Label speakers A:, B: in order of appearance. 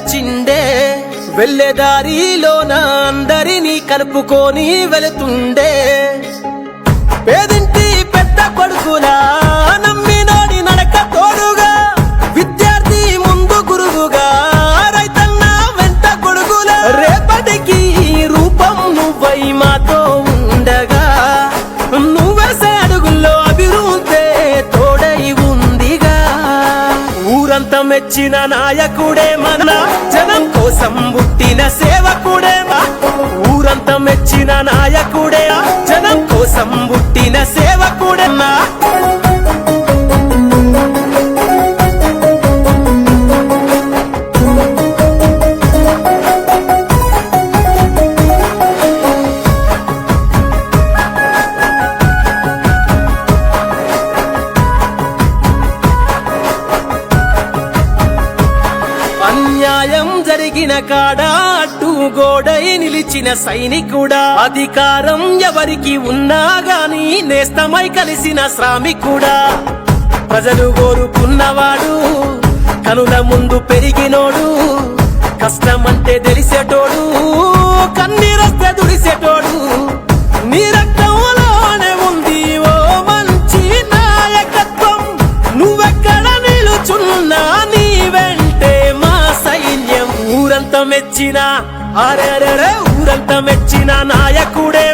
A: వచ్చిండే వెళ్ళేదారిలోన అందరినీ కలుపుకొని వెళుతుండే పేదింటి పెద్ద కొడుకులా నమ్మినోడి నడక తోడుగా విద్యార్థి ముందు గురువుగా రైతన్న వెంట కొడుకులా రేపటికి రూపం నువ్వై మాతో ఉండగా నువ్వేసే అడుగుల్లో అభివృద్ధి తోడై ఉందిగా ఊరంతా మెచ్చిన నాయకుడే మన జనం కోసం పుట్టిన సేవకుడే ఊరంతా మెచ్చిన నాయకుడే జనం కోసం పుట్టిన సేవకుడే అన్యాయం జరిగిన కాడ అడ్డు గోడై నిలిచిన సైనికుడా అధికారం ఎవరికి ఉన్నా గాని నేస్తమై కలిసిన శ్రామికుడా ప్రజలు కోరుకున్నవాడు కనుల ముందు పెరిగినోడు కష్టమంటే తెలిసేటోడు కన్నీరొస్తే దుడిసేటోడు నీ రక్తంలోనే ఉంది ఓ మంచి నాయకత్వం నువ్వెక్కడ నిలుచున్నా నీ వెంటే ఊరంతా మెచ్చిన ఊరంతా మెచ్చిన నాయకుడే